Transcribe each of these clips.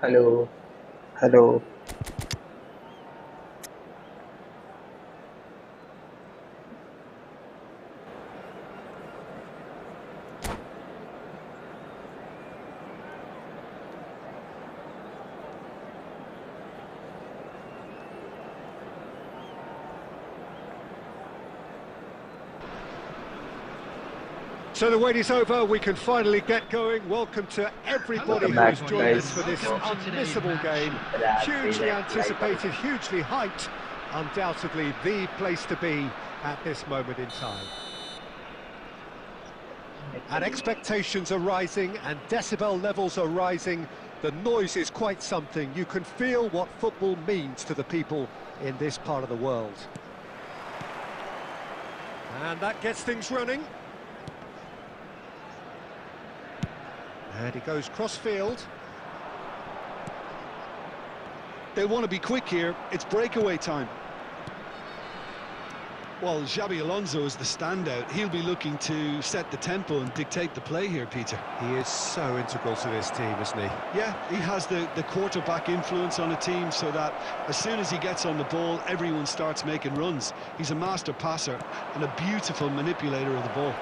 Hello, hello. So the wait is over, we can finally get going. Welcome to everybody Welcome who back, has joined guys. us for this unmissable game. Hugely anticipated, hugely hyped. Undoubtedly the place to be at this moment in time. And expectations are rising and decibel levels are rising. The noise is quite something. You can feel what football means to the people in this part of the world. And that gets things running. And he goes cross-field. They want to be quick here. It's breakaway time. Well, Xabi Alonso is the standout. He'll be looking to set the tempo and dictate the play here, Peter. He is so integral to this team, isn't he? Yeah, he has the quarterback influence on a team so that as soon as he gets on the ball, everyone starts making runs. He's a master passer and a beautiful manipulator of the ball.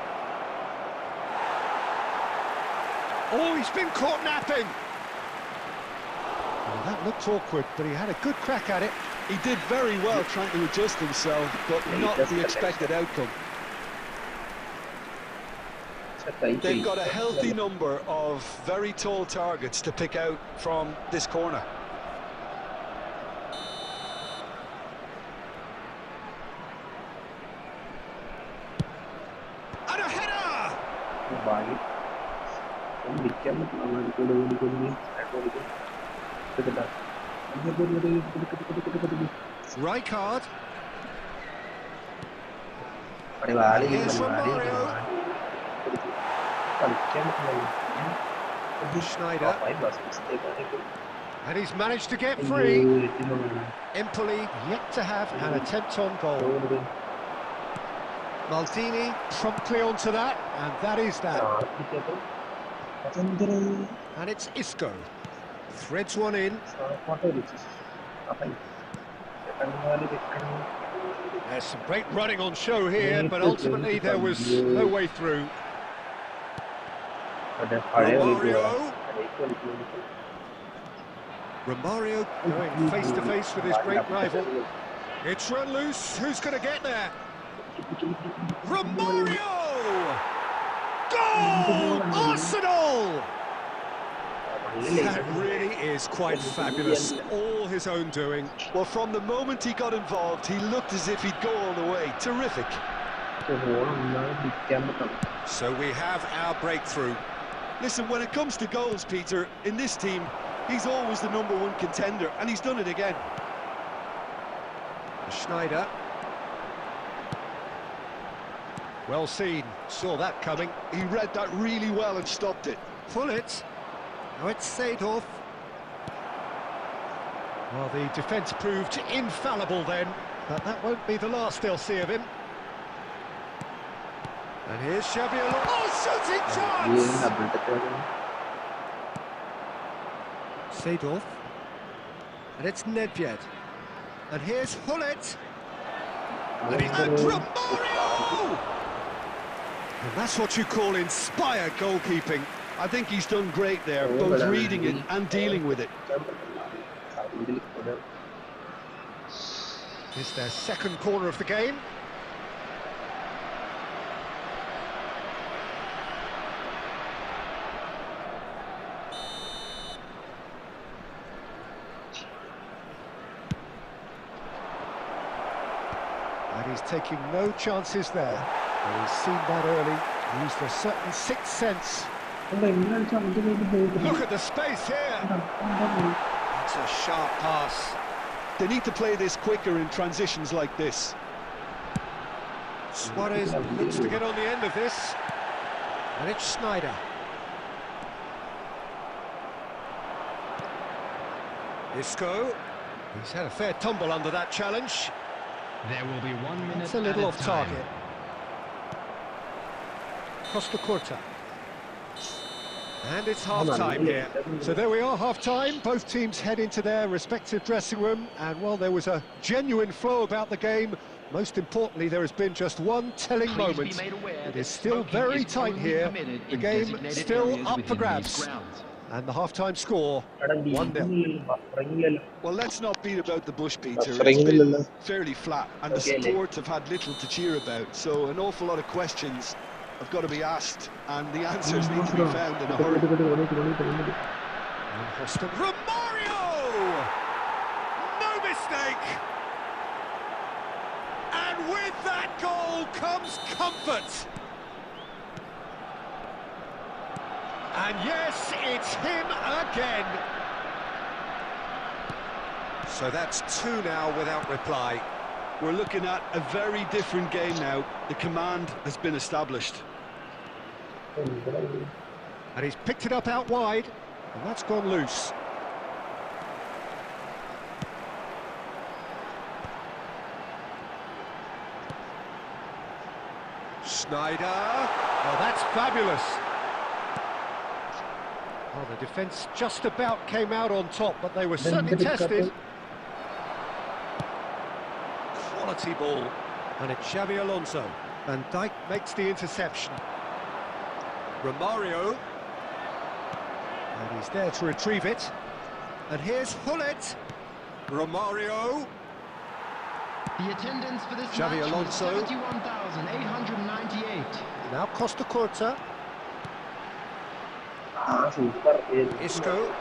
Oh, he's been caught napping! Well, that looked awkward, but he had a good crack at it. He did very well trying to adjust himself, but not the expected outcome. They've got a healthy number of very tall targets to pick out from this corner. And a header! Rijkaard. Here's Romario. Schneider. And he's managed to get free. Empoli yet to have an attempt on goal. Maldini promptly onto that, and that is that. And it's Isco. Threads one in. There's some great running on show here, but ultimately there was no way through. Romario going face to face with his great rival. It's run loose. Who's going to get there? Romario! Goal! Arsenal! That really is quite fabulous. All his own doing. Well, from the moment he got involved, he looked as if he'd go all the way. Terrific. So we have our breakthrough. Listen, when it comes to goals, Peter, in this team, he's always the #1 contender, and he's done it again. Schneider. Well seen, saw that coming. He read that really well and stopped it. Pull it. Now it's Seedorf. Well, the defence proved infallible then, but that won't be the last they'll see of him. And here's Xabi Alonso. Oh, shooting chance! Seedorf. And it's Nedved. And here's Hullet. And Romario! And that's what you call inspired goalkeeping. I think he's done great there, both reading it and dealing with it. It's their second corner of the game. And he's taking no chances there. He's seen that early, used a certain sixth sense. Look at the space here. It's a sharp pass. They need to play this quicker in transitions like this. Suarez looks to get on the end of this. And it's Schneider. Isco. He's had a fair tumble under that challenge. There will be 1 minute. It's a little off target. Costa Corta. And it's half-time here. So there we are, half-time. Both teams head into their respective dressing room. And while there was a genuine flow about the game, most importantly, there has been just one telling moment. It is still very tight here. The game still up for grabs. And the half-time score, 1-0. Well, let's not beat about the bush, Peter. It's been fairly flat, and the support have had little to cheer about. So an awful lot of questions have got to be asked, and the answers need to be found in a hurry. Romario! No mistake! And with that goal comes comfort. And yes, it's him again. So that's 2 now without reply. We're looking at a very different game now. The command has been established. And he's picked it up out wide, and that's gone loose. Snyder. Oh, that's fabulous. Oh, the defence just about came out on top, but they were certainly tested. Quality ball. And it's Xabi Alonso. Van Dijk makes the interception. Romario. And he's there to retrieve it. And here's Hullet. Romario. The attendance for this Xabi match Alonso. was 71,898. Now Costa Curta. Isco.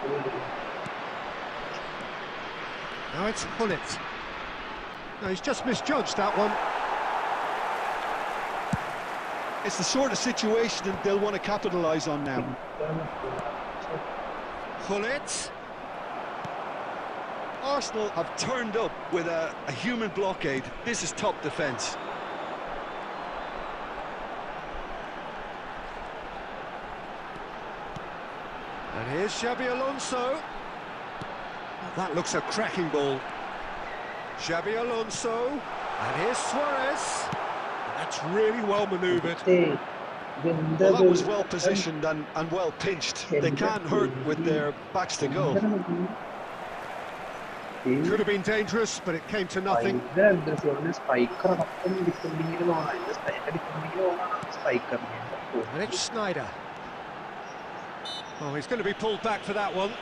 Now it's Hullet. No, he's just misjudged that one. It's the sort of situation that they'll want to capitalise on now. Hullet. Arsenal have turned up with a human blockade. This is top defence. And here's Xabi Alonso. That looks a cracking ball. Xabi Alonso. And here's Suarez. That's really well manoeuvred. Well, that was well positioned and well pinched. They can't hurt with their backs to goal. Could have been dangerous, but it came to nothing. And it's Snyder. Oh, he's going to be pulled back for that one.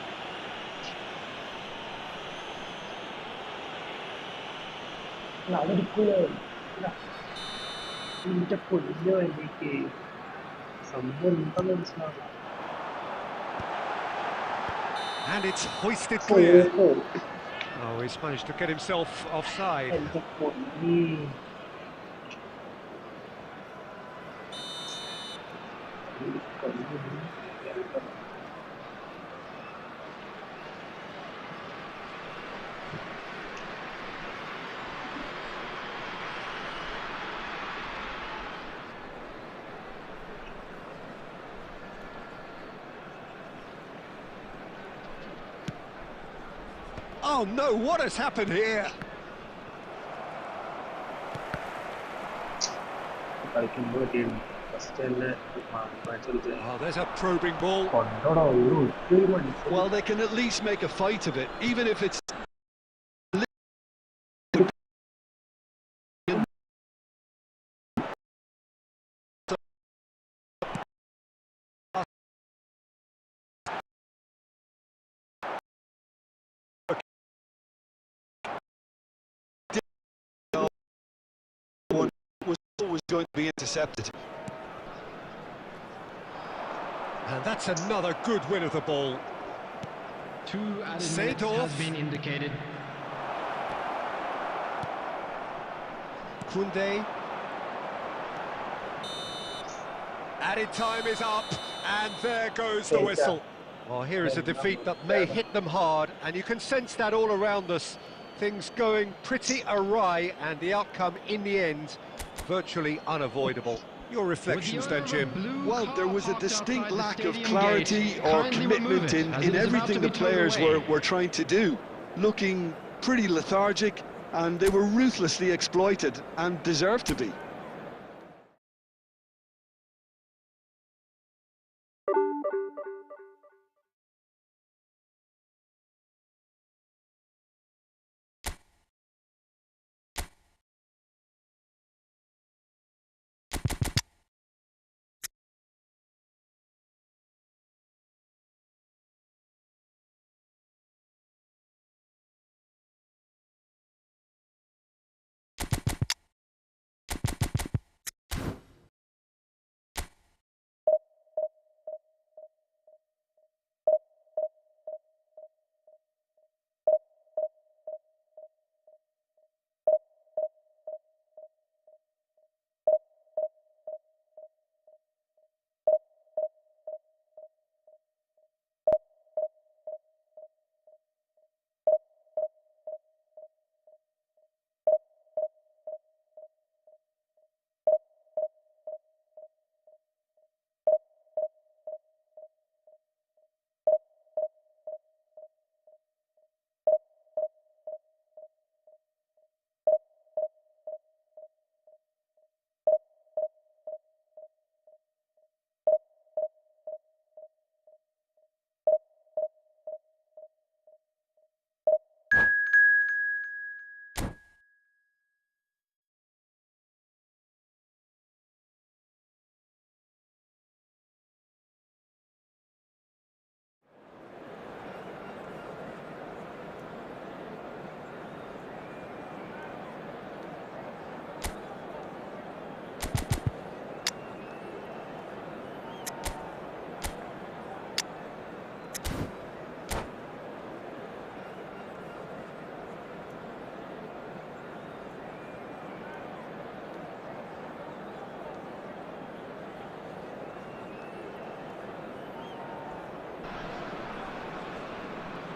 And it's hoisted clear. Oh, he's managed to get himself offside. Oh no, what has happened here? Oh, there's a probing ball. Well, they can at least make a fight of it, even if it's... was going to be intercepted. And that's another good win of the ball. 2 added minutes has been indicated. Koundé. Added time is up, and there goes the whistle. Well, here is a defeat that may hit them hard, and you can sense that all around us. Things going pretty awry, and the outcome in the end virtually unavoidable. Your reflections then, Jim? Well, there was a distinct lack of clarity or commitment in everything the players were trying to do. Looking pretty lethargic, and they were ruthlessly exploited and deserved to be.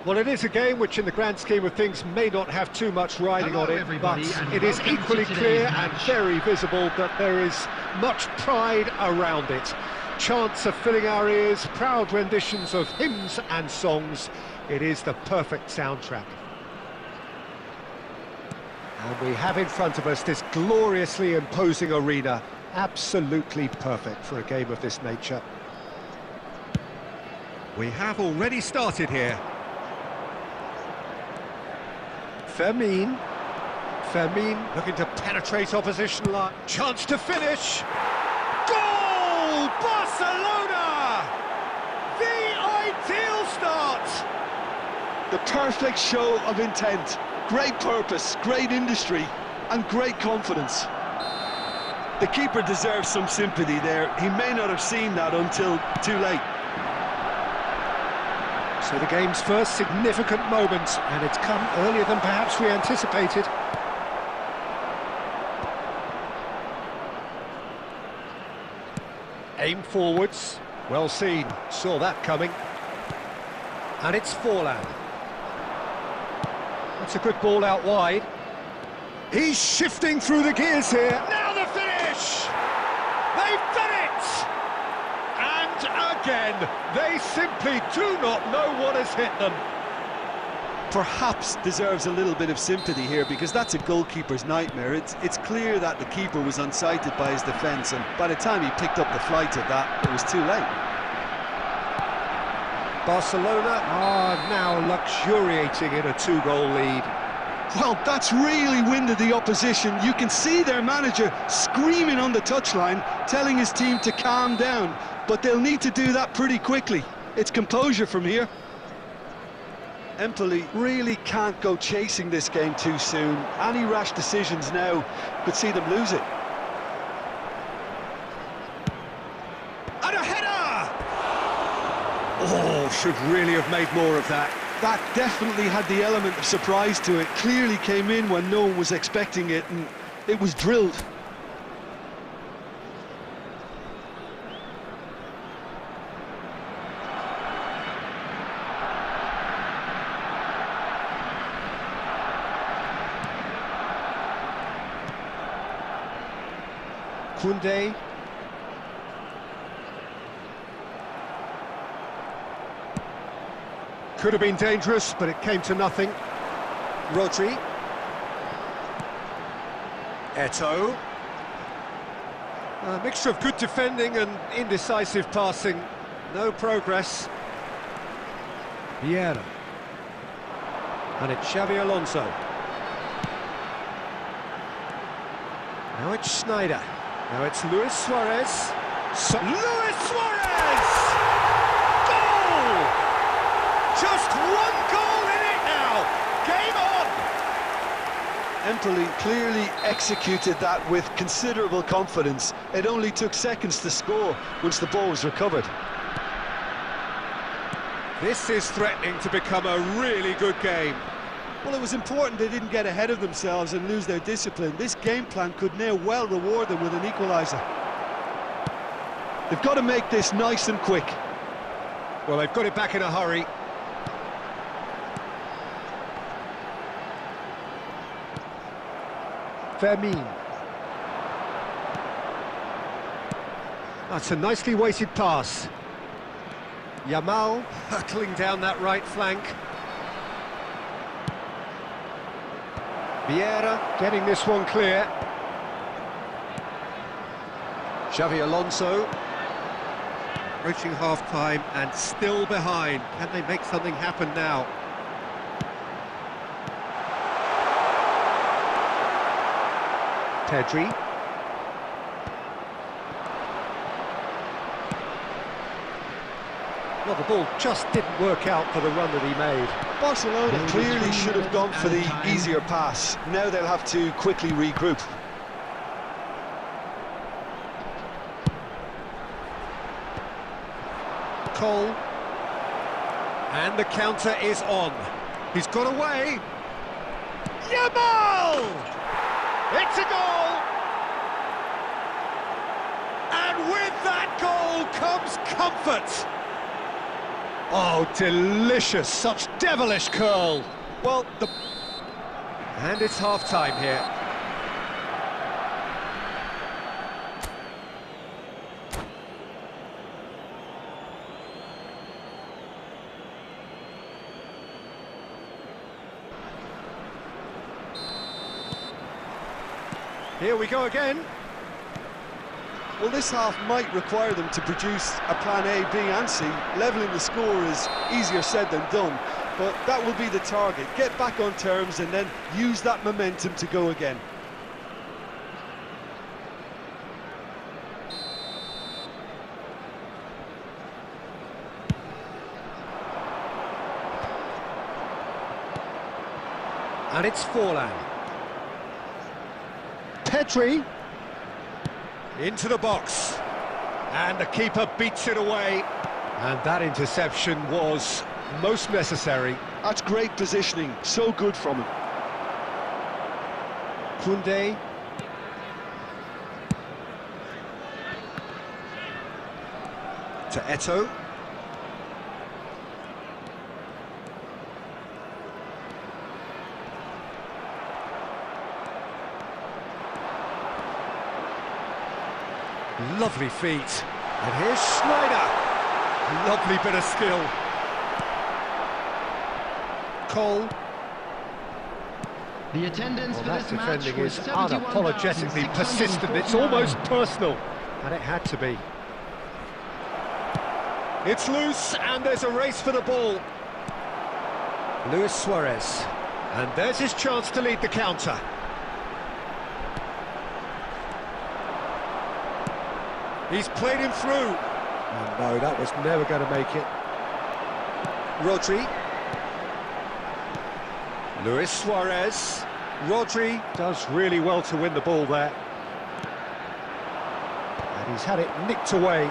Well, it is a game which, in the grand scheme of things, may not have too much riding on it, but it is equally clear and very visible that there is much pride around it. Chants are filling our ears, proud renditions of hymns and songs. It is the perfect soundtrack. And we have in front of us this gloriously imposing arena. Absolutely perfect for a game of this nature. We have already started here. Fermin looking to penetrate opposition line. Chance to finish. Goal! Barcelona! The ideal start! The perfect show of intent. Great purpose, great industry, and great confidence. The keeper deserves some sympathy there. He may not have seen that until too late. So the game's first significant moment, and it's come earlier than perhaps we anticipated. Aim forwards, well seen, saw that coming. And it's Forlan. That's a good ball out wide. He's shifting through the gears here. Now the finish! They've done it! And again, they simply do not know what has hit them. Perhaps deserves a little bit of sympathy here, because that's a goalkeeper's nightmare. It's clear that the keeper was unsighted by his defence, and by the time he picked up the flight of that, it was too late. Barcelona are now luxuriating in a two-goal lead. Well, that's really winded the opposition. You can see their manager screaming on the touchline, telling his team to calm down, but they'll need to do that pretty quickly. It's composure from here. Empoli really can't go chasing this game too soon. Any rash decisions now could see them lose it. And a header! Oh, should really have made more of that. That definitely had the element of surprise to it. Clearly came in when no one was expecting it, and it was drilled. Koundé. Could have been dangerous, but it came to nothing. Rodri. Eto'o. A mixture of good defending and indecisive passing. No progress. Vieira. And it's Xavi Alonso. Now it's Schneider. Now it's Luis Suarez. Luis Suarez! Goal! Just one goal in it now. Game on! Empoli clearly executed that with considerable confidence. It only took seconds to score once the ball was recovered. This is threatening to become a really good game. Well, it was important they didn't get ahead of themselves and lose their discipline. This game plan could now well reward them with an equaliser. They've got to make this nice and quick. Well, they've got it back in a hurry. Fermin. That's a nicely weighted pass. Yamal hurtling down that right flank. Vieira getting this one clear. Xavi Alonso approaching half-time and still behind. Can they make something happen now? Pedri. Well, the ball just didn't work out for the run that he made. Barcelona clearly should have gone for the easier pass. Now they'll have to quickly regroup. Cole. And the counter is on. He's got away. Yamal! It's a goal! And with that goal comes comfort. Oh, delicious, such devilish curl. Well, and it's half-time here. Here we go again. Well, this half might require them to produce a plan A, B and C. Levelling the score is easier said than done, but that will be the target. Get back on terms and then use that momentum to go again. And it's Forlan. Petri into the box, and the keeper beats it away, and that interception was most necessary. That's great positioning, so good from him. Koundé. To Eto'o. Lovely feet, and here's Schneider. Lovely bit of skill. Cole. The attendance for That this match defending was is unapologetically persistent. It's almost personal, and it had to be. It's loose, and there's a race for the ball. Luis Suarez, and there's his chance to lead the counter. He's played him through. Oh, no, that was never going to make it. Rodri. Luis Suarez. Rodri does really well to win the ball there. And he's had it nicked away.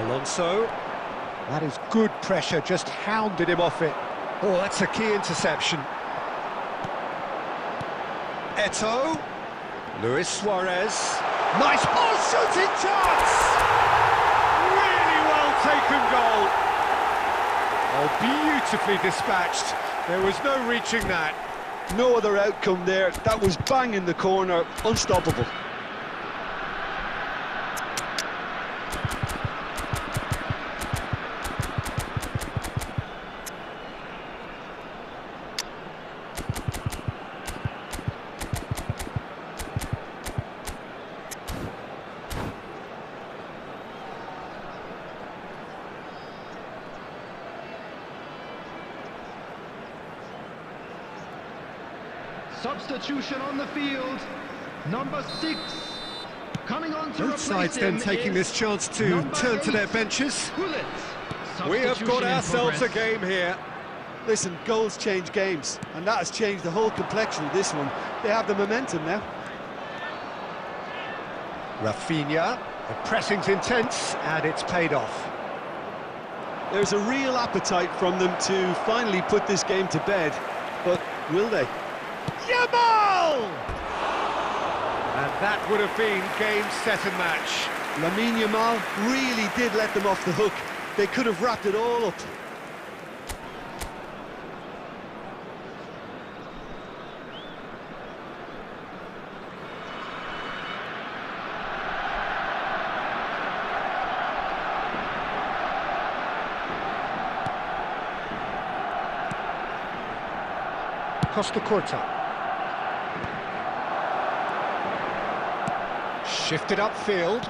Alonso. That is good pressure, just hounded him off it. Oh, that's a key interception. Eto'o. Luis Suarez. Nice ball, shooting chance! Really well taken goal. Oh, beautifully dispatched. There was no reaching that. No other outcome there. That was bang in the corner, unstoppable. Substitution on the field, number 6. Coming on to Both sides then taking this chance to turn to their benches. We have got ourselves a game here. Listen, goals change games, and that has changed the whole complexion of this one. They have the momentum now. Rafinha, the pressing's intense, and it's paid off. There's a real appetite from them to finally put this game to bed, but will they? Yamal! And that would have been game, set and match. Lamine Yamal really did let them off the hook. They could have wrapped it all up. Costa Curta. Shifted upfield,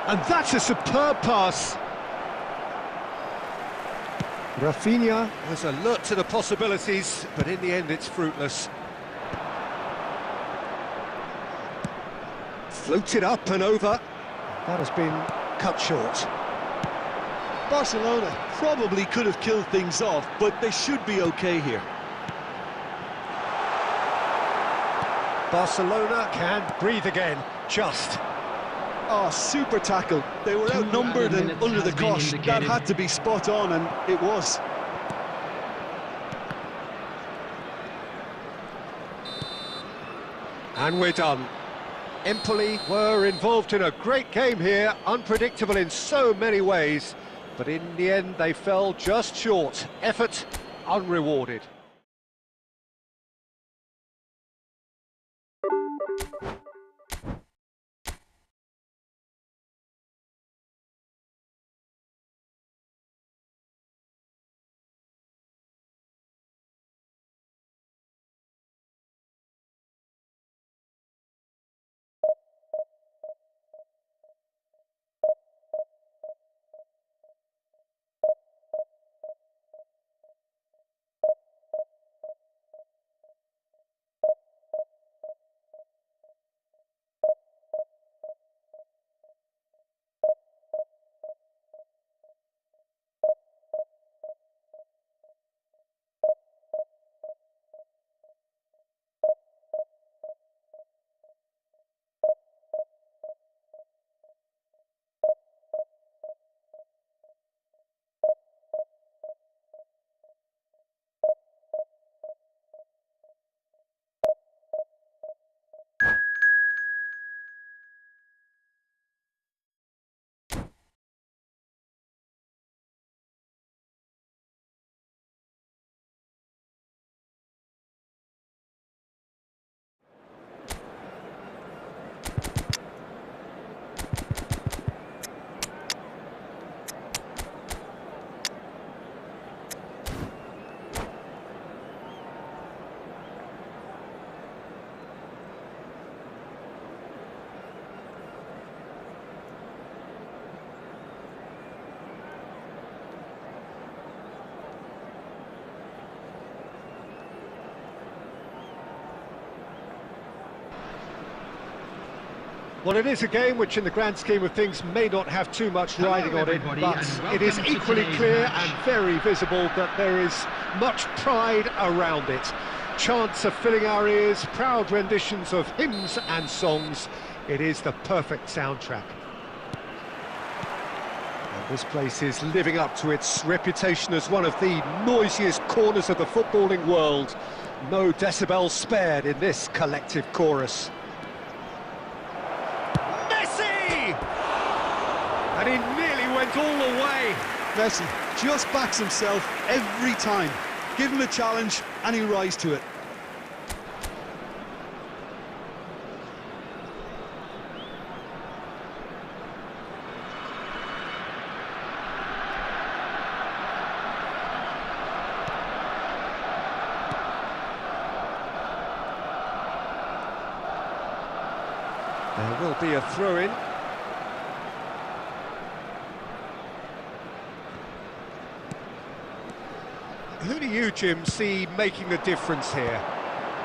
and that's a superb pass. Rafinha was alert to the possibilities, but in the end it's fruitless. Floated up and over. That has been cut short. Barcelona probably could have killed things off, but they should be okay here. Barcelona can breathe again, just. Oh, super tackle. They were outnumbered and under the cosh. That had to be spot on, and it was. And we're done. Empoli were involved in a great game here, unpredictable in so many ways, but in the end they fell just short. Effort unrewarded. Well, it is a game which in the grand scheme of things may not have too much riding on it, but it is equally clear and very visible that there is much pride around it. Chants are filling our ears, proud renditions of hymns and songs. It is the perfect soundtrack. And this place is living up to its reputation as one of the noisiest corners of the footballing world. No decibels spared in this collective chorus. And he nearly went all the way. Messi just backs himself every time. Give him a challenge and he'll rise to it. There will be a throw-in. Who do you, Jim, see making the difference here?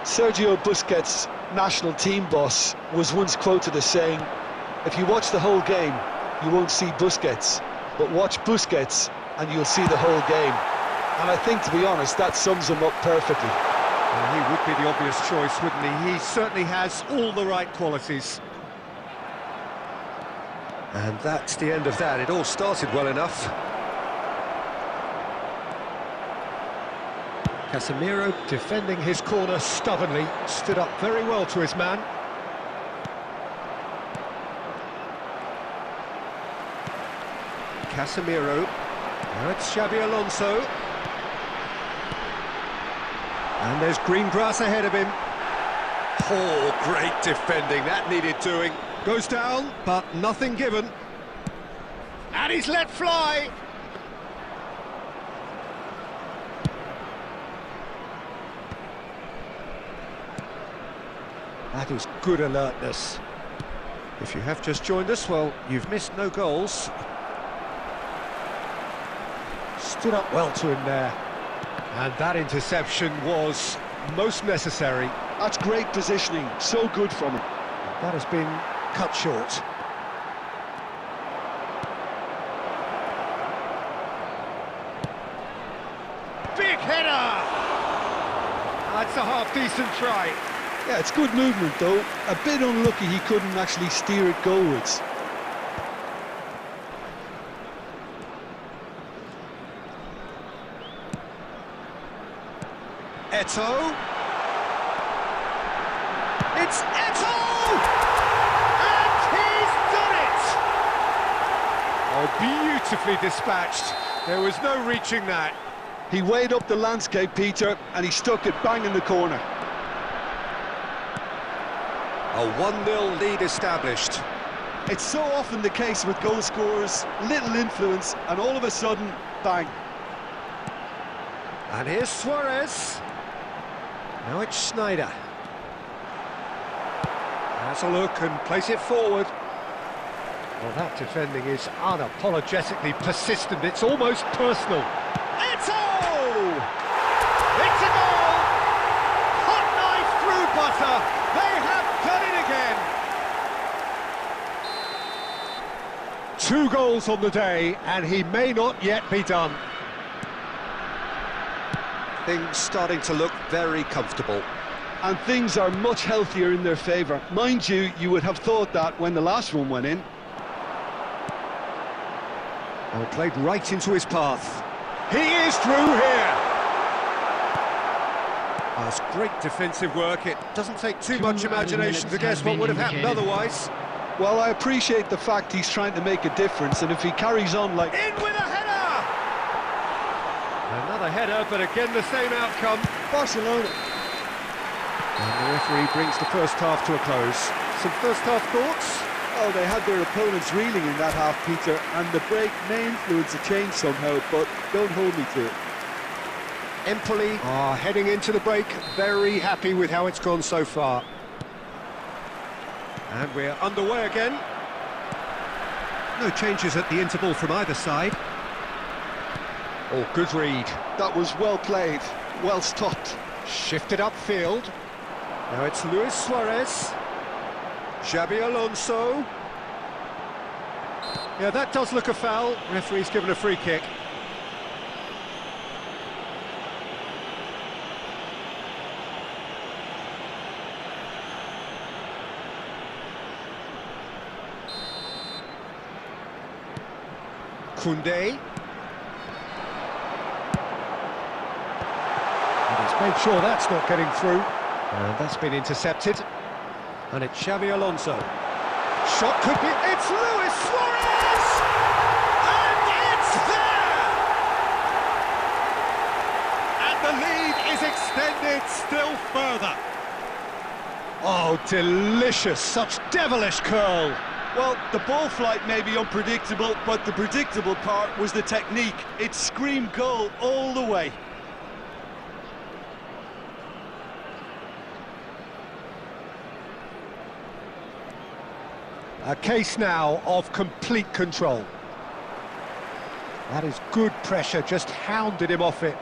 Sergio Busquets, national team boss, was once quoted as saying, if you watch the whole game, you won't see Busquets, but watch Busquets and you'll see the whole game. And I think, to be honest, that sums him up perfectly. Well, he would be the obvious choice, wouldn't he? He certainly has all the right qualities. And that's the end of that. It all started well enough. Casemiro defending his corner stubbornly, stood up very well to his man. Casemiro, now it's Xabi Alonso. And there's green grass ahead of him. Oh, great defending, that needed doing. Goes down, but nothing given. And he's let fly. That is good alertness. If you have just joined us, well, you've missed no goals. Stood up well to him there. And that interception was most necessary. That's great positioning, so good from him. That has been cut short. Big header! That's a half-decent try. Yeah, it's good movement though. A bit unlucky he couldn't actually steer it goalwards. Eto'o. It's Eto'o! And he's done it! Oh, beautifully dispatched. There was no reaching that. He weighed up the landscape, Peter, and he stuck it bang in the corner. A 1-0 lead established. It's so often the case with goal scorers, little influence, and all of a sudden, bang. And here's Suarez. Now it's Schneider. Has a look and place it forward. Well, that defending is unapologetically persistent. It's almost personal. It's a goal! Hot knife through butter. They have done it again. 2 goals on the day, and he may not yet be done. Things starting to look very comfortable. And things are much healthier in their favour. Mind you, you would have thought that when the last one went in. Oh, played right into his path. He is through here. Oh, it's great defensive work. It doesn't take too much imagination to guess what would have happened otherwise. Well, I appreciate the fact he's trying to make a difference, and if he carries on like... In with a header! Another header, but again the same outcome. Barcelona. And the referee brings the first half to a close. Some first half thoughts? Oh, they had their opponents reeling in that half, Peter, and the break may influence a change somehow, but don't hold me to it. Empoli are heading into the break, very happy with how it's gone so far. And we're underway again. No changes at the interval from either side. Oh, good read. That was well played, well stopped. Shifted upfield. Now it's Luis Suarez. Xabi Alonso. Yeah, that does look a foul. Referee's given a free kick. Koundé. And he's made sure that's not getting through. And that's been intercepted. And it's Xabi Alonso. Shot could be... It's Luis Suarez! And it's there! And the lead is extended still further. Oh, delicious. Such devilish curl. Well, the ball flight may be unpredictable, but the predictable part was the technique. It screamed goal all the way. A case now of complete control. That is good pressure, just hounded him off it.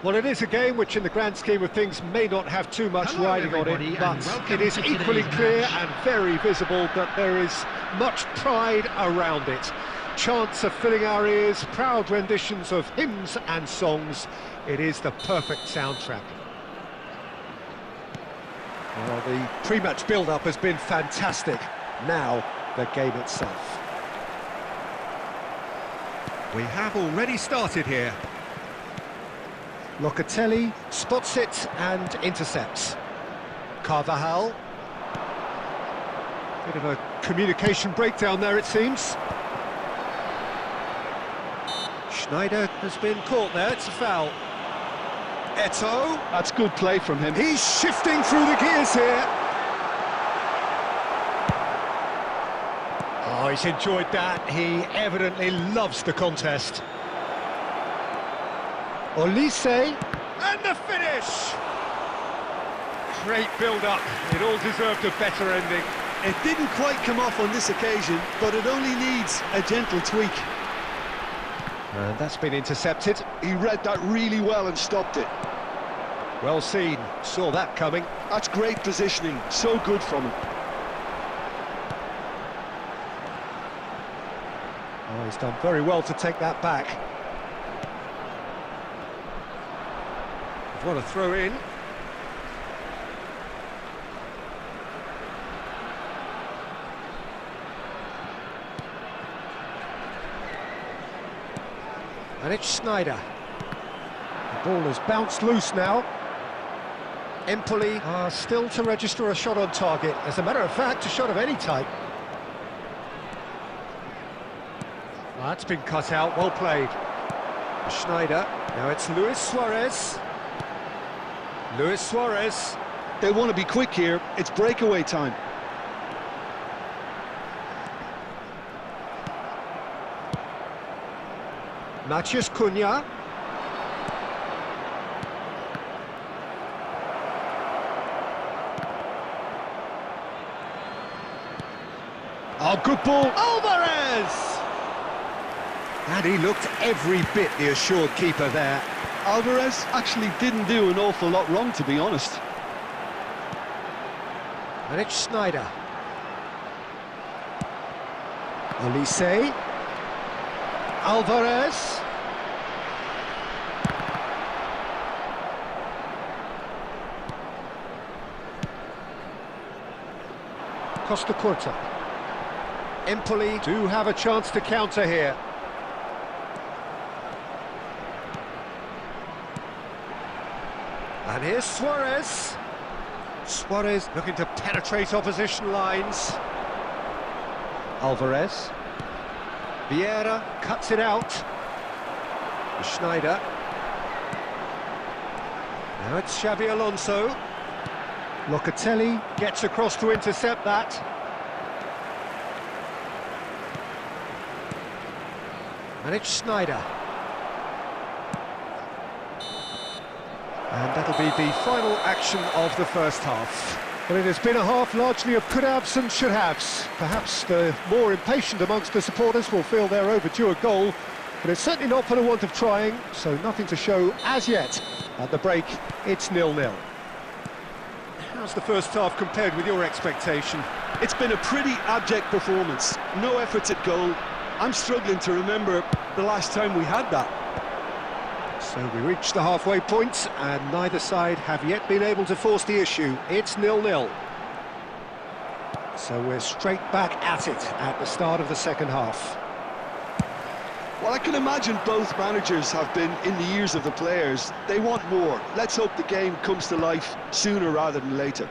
Well, it is a game which in the grand scheme of things may not have too much riding on it, but it is equally clear and very visible that there is much pride around it. Chants are filling our ears, proud renditions of hymns and songs. It is the perfect soundtrack. Well, the pre-match build-up has been fantastic. Now, the game itself. We have already started here. Locatelli spots it and intercepts. Carvajal. Bit of a communication breakdown there, it seems. Schneider has been caught there, it's a foul. Eto'o. That's good play from him. He's shifting through the gears here. Oh, he's enjoyed that. He evidently loves the contest. Olise, and the finish! Great build-up. It all deserved a better ending. It didn't quite come off on this occasion, but it only needs a gentle tweak. And that's been intercepted. He read that really well and stopped it. Well seen, saw that coming. That's great positioning, so good from him. Oh, he's done very well to take that back. What a throw in. And it's Schneider. The ball has bounced loose now. Empoli are still to register a shot on target. As a matter of fact, a shot of any type. Well, that's been cut out, well played. Schneider, now it's Luis Suarez. Luis Suarez. They want to be quick here, it's breakaway time. Matheus Cunha. Oh, good ball. Alvarez! And he looked every bit the assured keeper there. Alvarez actually didn't do an awful lot wrong, to be honest. And it's Schneider. Olise. Alvarez. Costa Curta. Empoli do have a chance to counter here. And here's Suarez. Suarez looking to penetrate opposition lines. Alvarez. Vieira cuts it out. Schneider. Now it's Xabi Alonso. Locatelli gets across to intercept that. And it's Schneider. And that'll be the final action of the first half. Well, it has been a half largely of could-haves and should-haves. Perhaps the more impatient amongst the supporters will feel they're overdue a goal, but it's certainly not for the want of trying, so nothing to show as yet. At the break, it's 0-0. How's the first half compared with your expectation? It's been a pretty abject performance. No efforts at goal. I'm struggling to remember the last time we had that. So we reach the halfway point, and neither side have yet been able to force the issue. It's 0-0. So we're straight back at it at the start of the second half. Well, I can imagine both managers have been in the ears of the players. They want more. Let's hope the game comes to life sooner rather than later.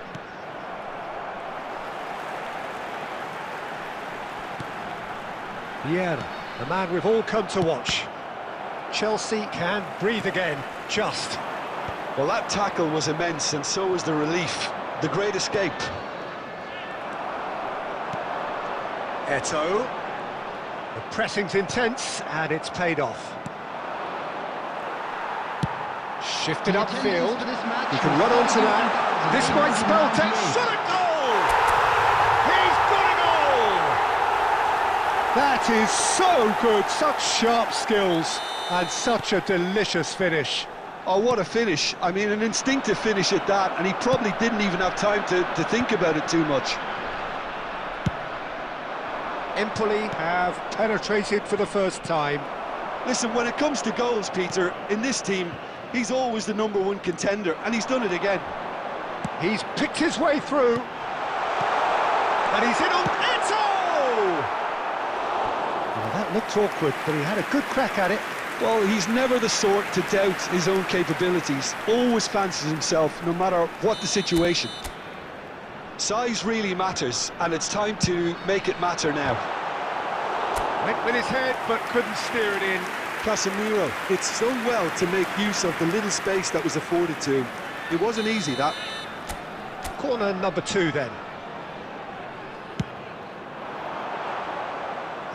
Vieira, the man we've all come to watch. Chelsea can breathe again, just. Well, that tackle was immense, and so was the relief. The great escape. Eto'o. The pressing's intense, and it's paid off. Shifted upfield. He can run onto that. This might spell takes shot at goal! He's got a goal! That is so good, such sharp skills, and such a delicious finish. Oh, what a finish. I mean, an instinctive finish at that, and he probably didn't even have time to think about it too much. Empoli have penetrated for the first time. Listen, when it comes to goals, Peter, in this team, he's always the #1 contender, and he's done it again. He's picked his way through. And he's in on Eto'o! Well, that looked awkward, but he had a good crack at it. Well, he's never the sort to doubt his own capabilities. Always fancies himself, no matter what the situation. Size really matters, and it's time to make it matter now. Went with his head, but couldn't steer it in. Casemiro did so well to make use of the little space that was afforded to him. It wasn't easy, that. Corner number 2, then.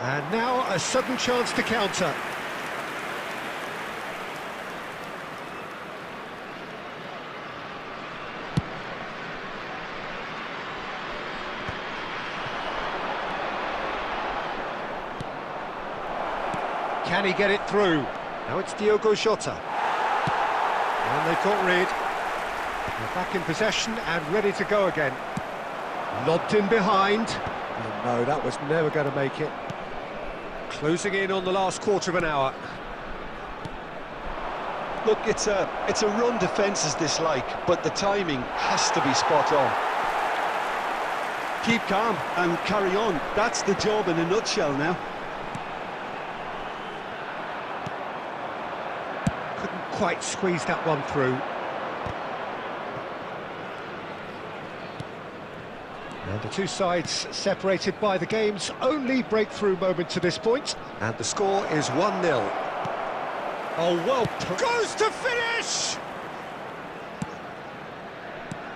And now a sudden chance to counter. Can he get it through? Now it's Diogo Jota. And they caught rid. They're back in possession and ready to go again. Lobbed in behind. Oh, no, that was never going to make it. Closing in on the last quarter of an hour. Look, it's a run defence is dislike, but the timing has to be spot on. Keep calm and carry on. That's the job in a nutshell now. Couldn't quite squeeze that one through. And the two sides separated by the game's only breakthrough moment to this point. And the score is 1-0. Oh, well, goes to finish!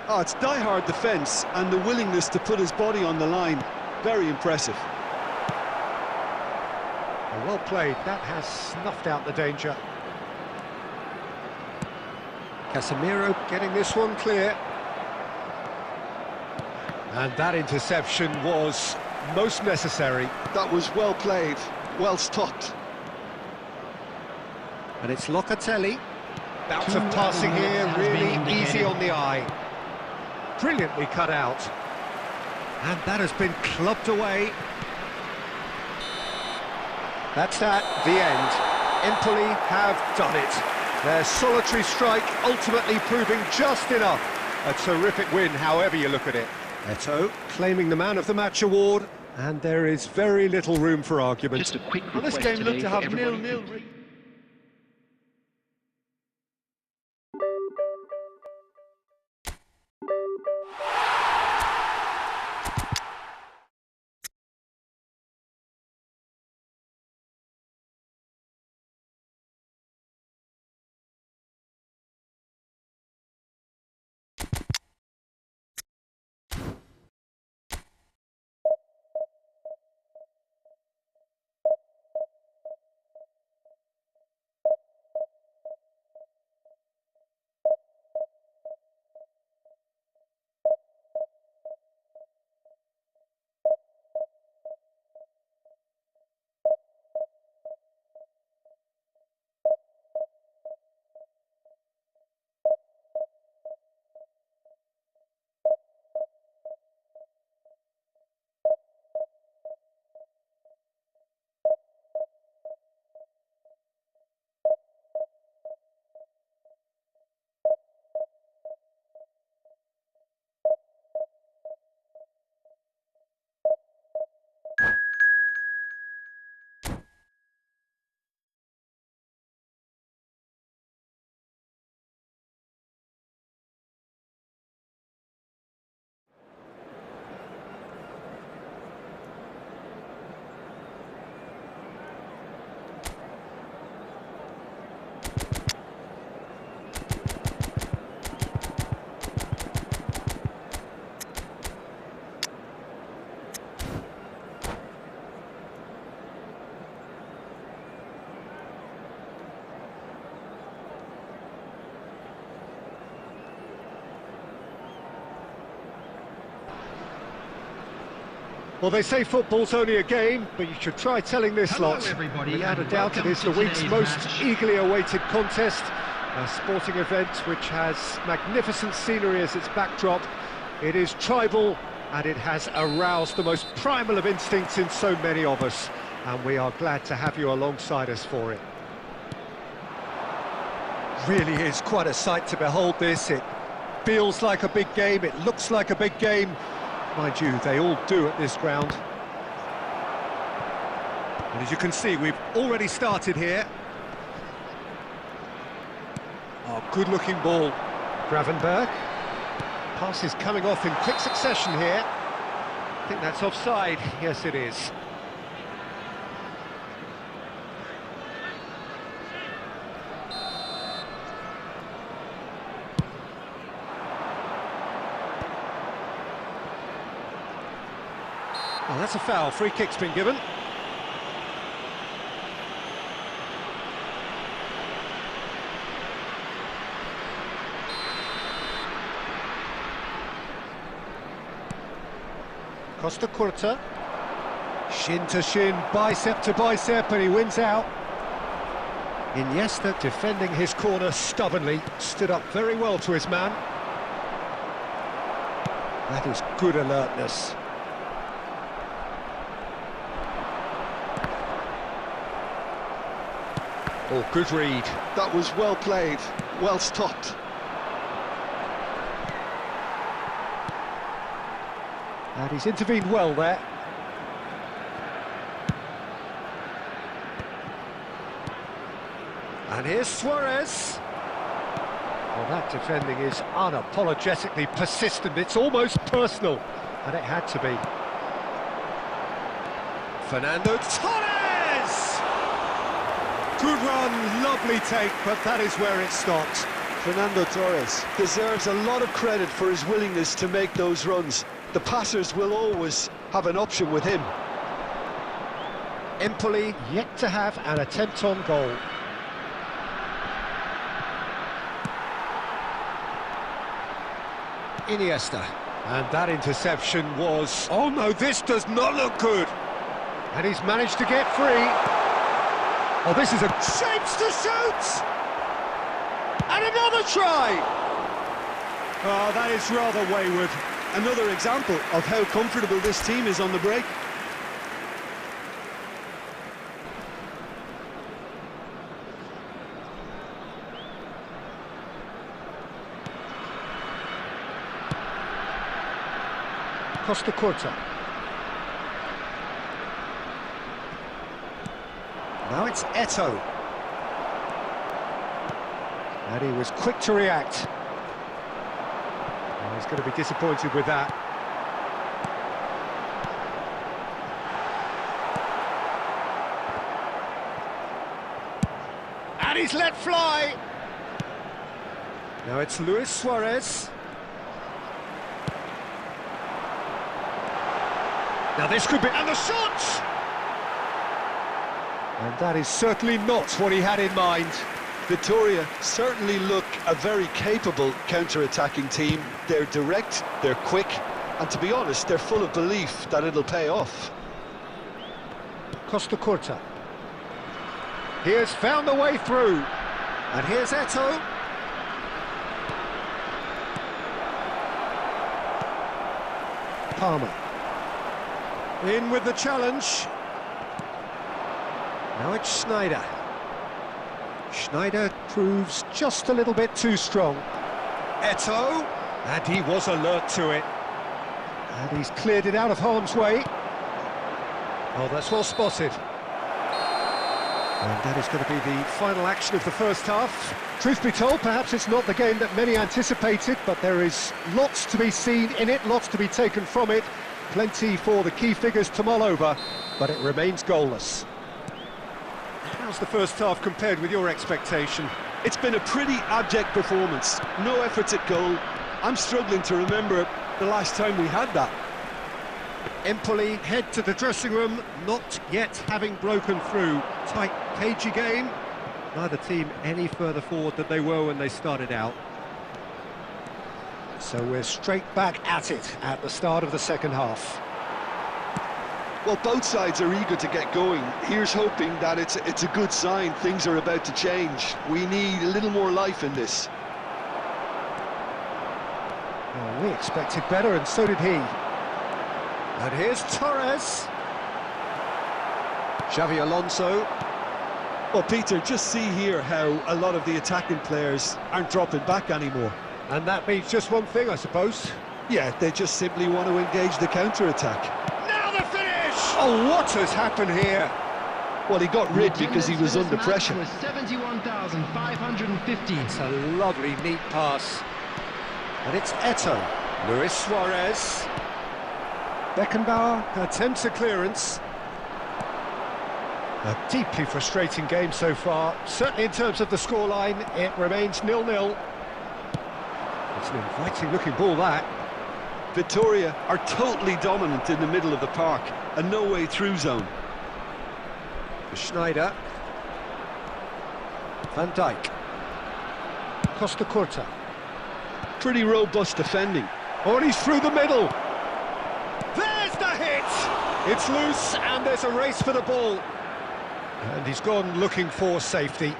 Oh, it's die-hard defence and the willingness to put his body on the line. Very impressive. Well played, that has snuffed out the danger. Casemiro getting this one clear. And that interception was most necessary. That was well played, well stopped. And it's Locatelli. Bout of passing here, really easy on the eye. Brilliantly cut out. And that has been clubbed away. That's that, the end. Empoli have done it. Their solitary strike ultimately proving just enough. A terrific win, however you look at it. Eto'o claiming the Man of the Match award, and there is very little room for argument. Just a quick Well, this game looked to have nil-nil. Well, they say football's only a game, but you should try telling this Hello, lot. everybody, Without a and doubt, it welcome is the to week's today's most match. eagerly awaited contest. A sporting event which has magnificent scenery as its backdrop. It is tribal and it has aroused the most primal of instincts in so many of us, and we are glad to have you alongside us for it. Really is quite a sight to behold this. It feels like a big game, it looks like a big game. Mind you, they all do at this ground. And as you can see, we've already started here. Oh, good-looking ball. Gravenberg. Pass is coming off in quick succession here. I think that's offside. Yes, it is. Oh, that's a foul. Free kick's been given. Costa Curta, shin to shin, bicep to bicep, and he wins out. Iniesta defending his corner stubbornly, stood up very well to his man. That is good alertness. Oh, good read. That was well played, well stopped. And he's intervened well there. And here's Suarez. Well, that defending is unapologetically persistent. It's almost personal, and it had to be. Fernando Torres! Good run, lovely take, but that is where it stopped. Fernando Torres deserves a lot of credit for his willingness to make those runs. The passers will always have an option with him. Empoli yet to have an attempt on goal. Iniesta. And that interception was... Oh no, this does not look good. And he's managed to get free. Oh, this is a... Shapes to shoot! And another try! Oh, that is rather wayward. Another example of how comfortable this team is on the break. Costa Curta. Now it's Eto'o. And he was quick to react. He's going to be disappointed with that. And he's let fly. Now it's Luis Suarez. Now this could be... And the shot! And that is certainly not what he had in mind. Vitoria certainly look a very capable counter-attacking team. They're direct, they're quick, and to be honest, they're full of belief that it'll pay off. Costa Curta. He has found a way through. And here's Eto'o. Palmer. In with the challenge. Now it's Schneider. Schneider proves just a little bit too strong. Eto'o, and he was alert to it. And he's cleared it out of harm's way. Oh, that's well spotted. And that is going to be the final action of the first half. Truth be told, perhaps it's not the game that many anticipated, but there is lots to be seen in it, lots to be taken from it. Plenty for the key figures to mull over, but it remains goalless. How's the first half compared with your expectation? It's been a pretty abject performance. No efforts at goal. I'm struggling to remember the last time we had that. Empoli head to the dressing room, not yet having broken through. Tight, cagey game. Neither team any further forward than they were when they started out. So we're straight back at it at the start of the second half. Well, both sides are eager to get going. Here's hoping that it's a good sign. Things are about to change. We need a little more life in this. Well, we expected better, and so did he. And here's Torres. Xavi Alonso. Well, Peter, just see here how a lot of the attacking players aren't dropping back anymore. And that means just one thing, I suppose. Yeah, they just simply want to engage the counter-attack. Now the finish! Oh, what has happened here? Well, he got rid because he was under pressure. 71,550. It's a lovely, neat pass. And it's Eto. Luis Suarez. Beckenbauer attempts a clearance. A deeply frustrating game so far. Certainly in terms of the scoreline, it remains 0-0. It's an inviting-looking ball, that. Victoria are totally dominant in the middle of the park, a no-way through zone. Schneider. Van Dijk. Costa Curta. Pretty robust defending. Oh, and he's through the middle. There's the hit! It's loose, and there's a race for the ball. And he's gone looking for safety.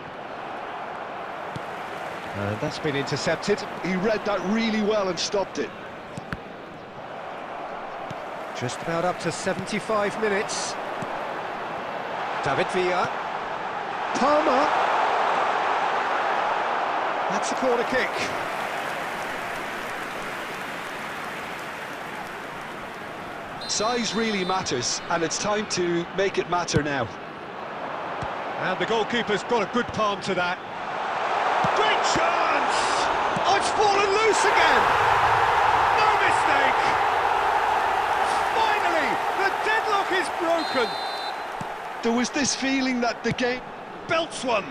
And that's been intercepted. He read that really well and stopped it. Just about up to 75 minutes. David Villa. Palmer. That's a corner kick. Size really matters, and it's time to make it matter now. And the goalkeeper's got a good palm to that. Great chance! Oh, it's fallen loose again! No mistake! Finally, the deadlock is broken! There was this feeling that the game... Belts one!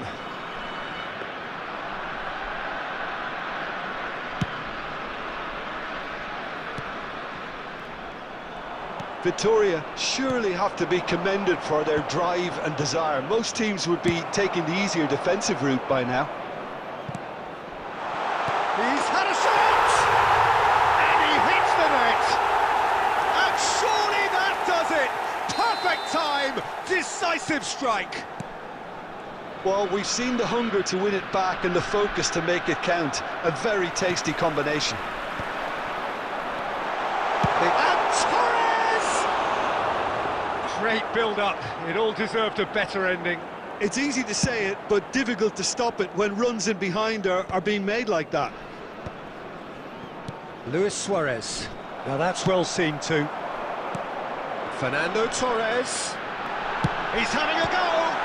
Victoria surely have to be commended for their drive and desire. Most teams would be taking the easier defensive route by now. He's had a shot! And he hits the net! And surely that does it! Perfect time! Decisive strike! Well, we've seen the hunger to win it back and the focus to make it count. A very tasty combination. And Torres! Great build-up. It all deserved a better ending. It's easy to say it, but difficult to stop it when runs in behind are being made like that. Luis Suarez. Now that's well seen too. Fernando Torres. He's having a go!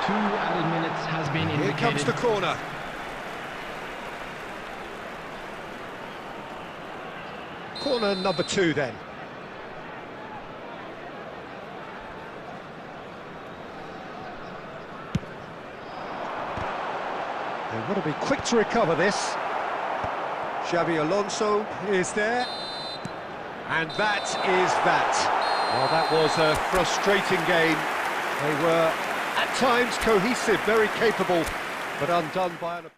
2 added minutes has been indicated. Here comes the corner. Corner number 2 then. They want to be quick to recover this. Xavi Alonso is there. And that is that. Well, that was a frustrating game. They were, at times, cohesive, very capable, but undone by an...